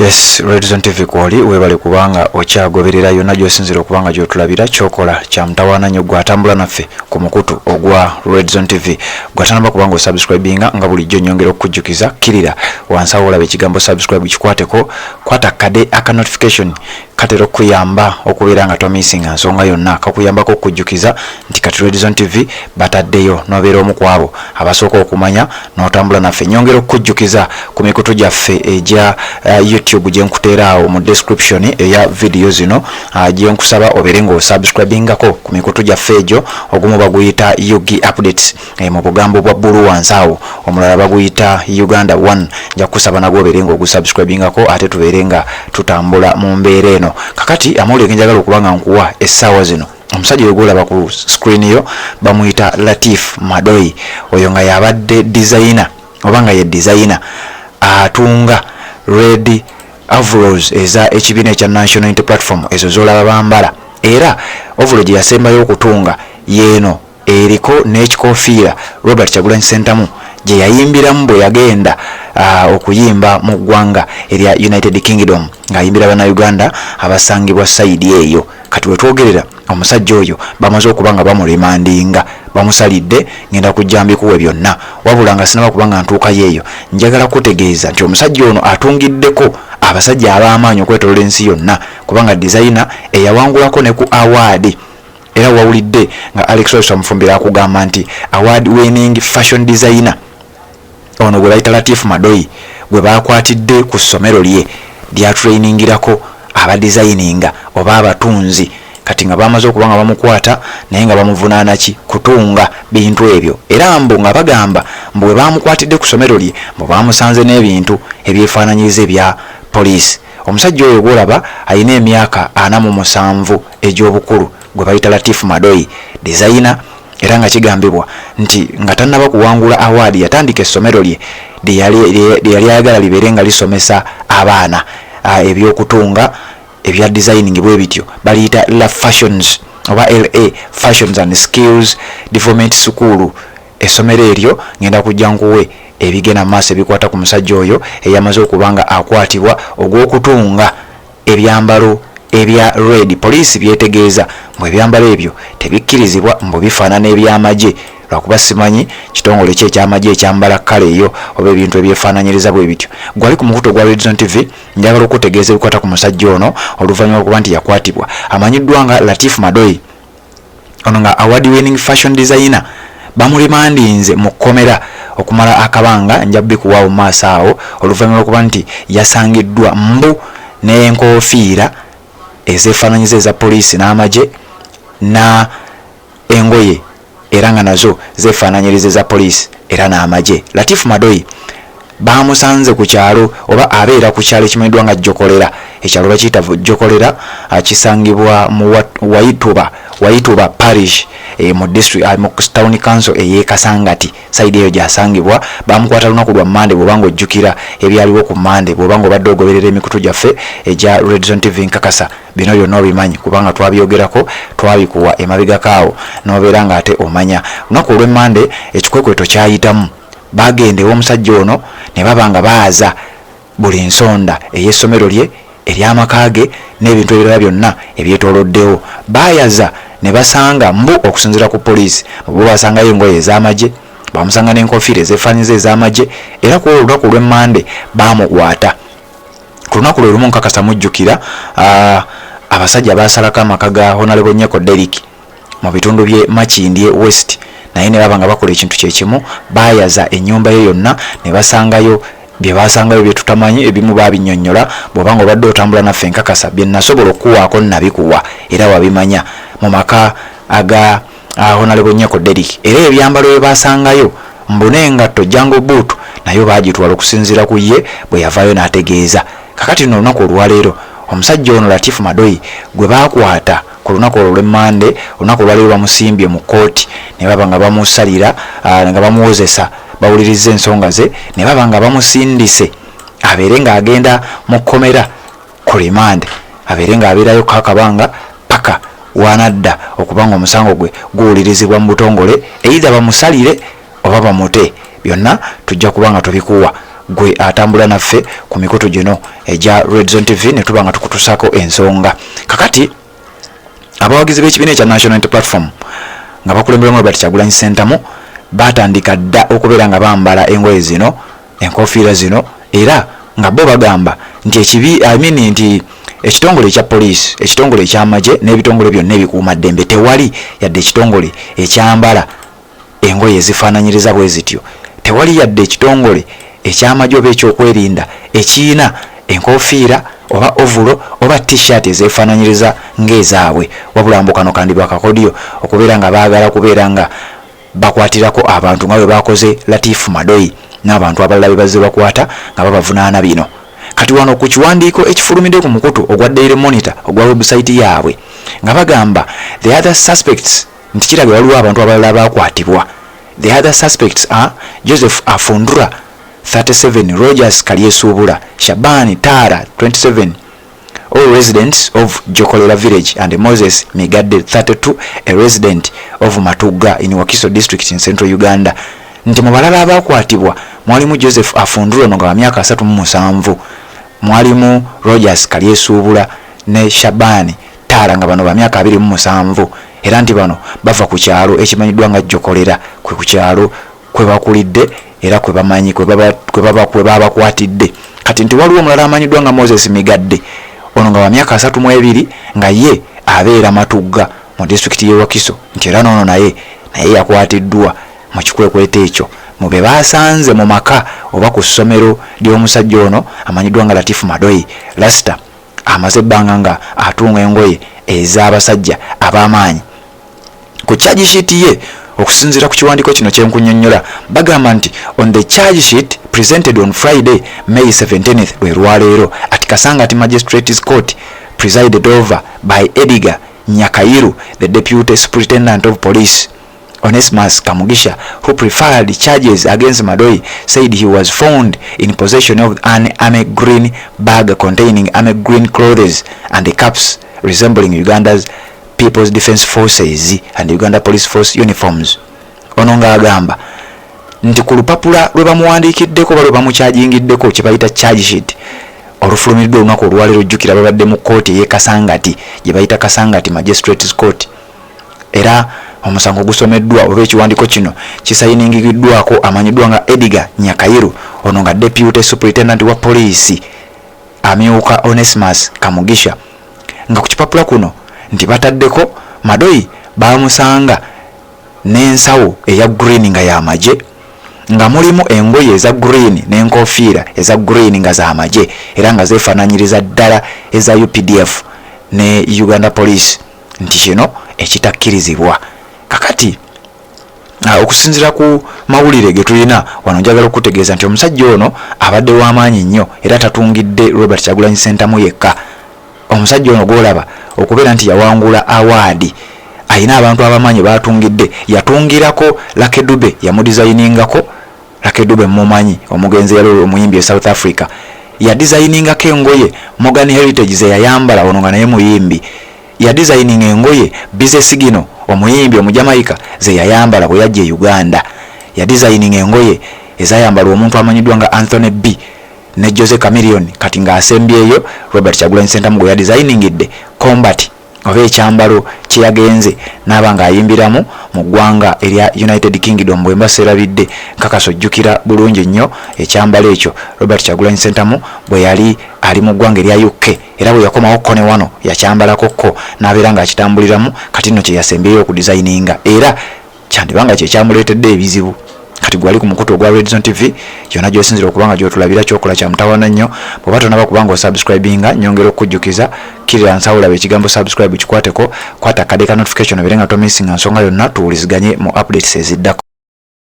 Yes, Red Zone TV kwoli webale kubanga okyagoberera yonna gy'osinzira okubanga gy'otulabira kyokola kya mutawaana nnyo gwatambula naffe ku mukutu ogwa Red Zone TV. Gwatanamba kubanga osubscribinga nga bulijjo nyongera okujjukiza kirira wansi awo olaba ekigambo subscribe kikwateko kwata kade aka notification katero kuyamba okubeera nga tomisinga nsonga yonna kakuyambako okujjukiza nti kati Red Zone TV bataddeyo nobeera omu ku abo abasooka okumanya n'otambula naffe. Nyongera okujjukiza ku mikutu gyaffe egya YouTube gye nkuteera awo mu description eya video zino gye nkusaba obeere ng'osubscribingako ku mikutu gyaffe egyo. Ogumu baguyita Yugi Updates mu bugambo bwa bbulu wansi awo, omulala baguyita Uganda 1. Nja kusaba nagwo obeere ng'ogusubscribingako ate tubeere nga tutambula mu mbeera eno. Kakati amawulire ge njagala okuba nga nkuwa essaawa zino, omusajja oyo gwolaba ku screen yo bamuyita Latif Madoyi. Oyo nga yabadde designer oba nga ye designer atunga red overalls eza ekibiina ekya National Unity Platform ezo zolaba bambala, era overall gye yasembayo okutunga yeeno eriko n'ekikofiira Robert Kyagulanyi Ssentamu gye yayimbiramu bwe yagenda okuyimba mu ggwanga erya United Kingdom ng'ayimbira bannayuganda abasangibwa sayidi eyo. Kati we twogerera omusajja oyo bamaze okuba nga bamulemandinga, bamusalidde ngenda kujja mbikuwe byonna, wabula nga sinaba kuba nga ntuukayo eyo. Njagala kutegeeza nti omusajja ono atungiddeko abasajja ab'amaanyi okwetolola ensi yonna, kubanga designer eyawangulako ne ku award. Era wawulidde nga Alex Royce amufumbira akugamba nti award winning fashion designer ono gwe bayita Latif Madoyi gwe bakwatidde ku ssomero lye lya trainingirako aba designinga oba abatunzi. Kati nga bamaze okuba nga bamukwata naye nga bamuvunaana ki kutunga bintu ebyo, era mbu nga bagamba mbu bwe bamukwatidde ku ssomero lye mbu bamusanze n'ebintu ebyefaananyiriza ebya poliisi. Omusajja oyo gwolaba alina emyaka 47 egy'obukulu gwe bayita Latif Madoyi designer, era nga kigambibwa nti nga tannaba kuwangula award yatandika essomero lye lye yali ayagala libeere nga lisomesa abaana ebyokutunga ebya designing bwe bityo, baliyita La Fashions oba LA Fashions and Skills Development School. Essomero eryo ngenda kujja nkuwe ebigenda maaso ebikwata ku musajja oyo eyamaze okubanga akwatibwa ogw'okutunga ebyambalo ebya red. Poliisi byetegeeza mbu ebyambalo ebyo tebikkirizibwa mbu bifaanana eby'amagye, lwakuba simanyi kitongole ki eky'amagye ekyambala kale eyo oba ebintu ebyefaananyiriza bwe bityo. Gwali ku mukutu gwa Red Zone TV njagala okutegeeza ebikwata ku musajja ono oluvannyuma okuba nti yakwatibwa. Amanyiddwa nga Latif Madoyi ono nga award winning fashion designer bamulimandinze mu kkomera okumala akabanga, nja bikuwaawo mu maaso awo oluvannyuma okuba nti yasangiddwa mbu n'enkofiira ezefaananyiza eza poliisi n'amagye na engoye era nga nazo zefaananyiriza eza poliisi era n'amagye. Latif Madoyi bamusanze ku kyalo oba abeera ku kyalo ekimanyiddwa nga Jokolera. Ekyalo bakiyita Jokolera kisangibwa mu Waituba Parish mu district mu town council ey'e Kasangati side eyo gyasangibwa. Bamukwata lunaku lwa Monday bw'obanga ojjukira ebyaliwo ku Monday bw'obanga obadde ogoberera emikutu gyaffe egya Red Zone TV nkakasa bino byonna obimanyi kubanga twabyogerako twabikuwa emabegakaawo n'obeera nga ate omanya. Lunaku olw'e Monday ekikwekweto kyayitamu, bagenda ew'omusajja ono ne baba nga baaza buli nsonda ey'essomero lye ery'amaka ge n'ebintu ebirala byonna ebyetooloddewo. Baayaza ne basanga mbu okusinziira ku poliisi bo basangayo engoye ez'amagye, bamusanga n'enkofiira ezefaanyiza ez'amagye, era ku olunaku lw'e Monday baamukwata. Ku lunaku lwe lumu nkakasa mujjukira abasajja baasalako amaka ga Honorable Nyeko Derrick mu bitundu by'e Makindye West, naye ne baba nga bakola ekintu kyekimu, baayaza ennyumba ye yonna ne basangayo bye basangayo bye tutamanyi, ebimu babinnyonnyola. Bw'obanga obadde otambula naffe nkakasa bye nasobola okuwaako nabikuwa era wabimanya mu maka aga Honorable Nyeko Derrick. Era ebyambalo bye basangayo mbu n'engatto Jango Boot nayo baagitwala okusinziira ku ye bwe yavaayo n'ategeeza. Kakati no olunaku olwaleero omusajja ono Latif Madoyi gwe baakwata ku lunaku olw'e Monday, olunaku olwaleero bamusimbye mu kooti ne baba nga bamusalira nga bamuwozesa bawuliriza ensonga ze ne baba nga bamusindise abeere ng'agenda mu kkomera ku rimande, abeere ng'abeerayo kakabanga paka wanadda okubanga omusango gwe guwulirizibwa mu butongole either bamusalire oba bamute. Byonna tujja kubanga tubikuwa gwe atambula naffe ku mikutu gino eja Red Zone TV ne tuba nga tukutusako ensonga. Kakati abawagizi b'ekibiina ekya National Unity Platform nga bakulemberamu Robert Kyagulanyi Ssentamu batandika dda okubeera nga bambala engoye zino, enkofiira zino, era nga bo bagamba nti nti ekitongole ekya police, ekitongole eky'amagye n'ebitongole byonna ebikuuma ddembe tewali yadde ekitongole ekyambala engoye ezifaananyiriza bwe zityo. Tewali yadde ekitongole eky'amagye oba ekyokwerinda ekiina enkofiira oba ovulo oba t-shirt ezefaananyiriza ng'ezaabwe. Wabula mbu kano kandiba kakodyo okubeera nga baagala kubeera nga bakwatirako abantu nga bwe bakoze Latif Madoyi n'abantu abalala be bazze bakwata nga babavunaana bino. Kati wano ku kiwandiiko ekifulumidde ku mukutu ogwa Daily Monitor ogwa website yaabwe nga bagamba the other suspects nti kirabye waliwo abantu abalala bakwatibwa. The other suspects are Joseph Afundura 37, Rogers Kalyesuubula, Shabani Tara 27, all residents of Jokolera village, and Moses Migadde 32, a resident of Matuga in Wakiso district in central Uganda. Nti mu balala abakwatibwa mwalimu Joseph Afundura nga wa myaka 37, mwalimu Rogers Kalyesuubula ne Shabani Tara nga bano ba myaka 27, era nti bano bava ku kyalo ekimanyiddwa nga Jokolera, kwe ku kyalo kwe bakulidde era kwe bamanyi kwe babakwatidde. Kati nti waliwo omulala amanyiddwa nga Moses Migadde, ono nga wa myaka 32 nga ye abeera Matugga mu district y'e Wakiso, nti era n'ono naye yakwatiddwa mu kikwekwete ekyo mu be baasanze mu maka oba ku ssomero ly'omusajja ono amanyiddwa nga Latif Madoyi Lasta amaze ebbanga nga atunga engoye ez'abasajja ab'amaanyi. Ku charge sheet ye okusinziira ku kiwandiiko kino kyenkunnyonnyola bagamba nti on the charge sheet presented on Friday May 17th lwe lwaleero at Kasangati Magistrates Court presided over by Edgar Nyakairu, the Deputy Superintendent of Police. Onesmus Kamugisha, who preferred charges against Madoyi, said he was found in possession of an army green bag containing army green clothes and caps resembling Uganda's People's Defence Forces and Uganda Police Force uniforms. Ono nga agamba nti ku lupapula lwe bamuwandiikiddeko oba lwe bamukyajingiddeko kye bayita charge sheet olufulumiddwa olunaku olwaleero ojjukira babadde mu kkooti ey'e Kasangati gye bayita Kasangati Magistrates Court, era omusango gusomeddwa oba ekiwandiiko kino kisayiningiddwako amanyiddwa nga Edgar Nyakairu, ono nga Deputy Superintendent wa Police amyuka Onesmus Kamugisha, nga ku kipapula kuno nti bataddeko Madoyi bamusanga n'ensawo eya green nga y'amagye, nga mulimu engoye eza green n'enkofiira eza green nga z'amagye era nga zeefaananyiriza ddala eza UPDF ne Uganda Police, nti kino ekitakkirizibwa. Kakati okusinziira ku mawulire ge tulina wano njagala okutegeeza nti omusajja ono abadde w'amaanyi nnyo era tatungidde Robert Kyagulanyi Ssentamu yekka. Omusajja ono gwolaba okubeera nti yawangula awaadi ayina abantu abamanyi batungidde, yatungirako Lucky Dube yamudizayiningako. Lucky Dube mumanyi omugenzi yalo omuyimbi e South Africa, yadizayiningako engoye Morgan Heritage ze yayambala ono nga naye muyimbi, yadizayininga engoye Bize Sigino omuyimbi omujamaika ze yayambala bwe yajja e Uganda, yadizayininga engoye ezayambala omuntu amanyiddwa nga Anthony B ne Jose Chameleon, kati nga asembyeyo Robert Kyagulanyi Ssentamu gwe yadizayiningidde combat oba ekyambalo kye yagenze n'aba nga ayimbiramu mu ggwanga erya United Kingdom bwe mbaserabidde nkakasa ojjukira bulungi nnyo ekyambalo ekyo Robert Kyagulanyi Ssentamu bwe yali ali mu ggwanga erya UK, era bwe yakomawo kone wano yakyambalakokko n'abeera nga akitambuliramu, kati nno kye yasembyeyo okudizayininga era kyandibanga kye kyamuleetedde ebizibu. Kati gwali ku mukutu ogwa Red Zone TV yonna gy'osinzira okubanga gy'otulabira kyokola kya mutawaana nnyo. Bw'oba tonaba kubanga osubscribinga nyongera okukujjukiza kirira nsawulaba ekigambo subscribe kikwateko, kwata kadeka notification obeere nga tomissinga nsonga yonna tuwuliziganye mu updates eziddako.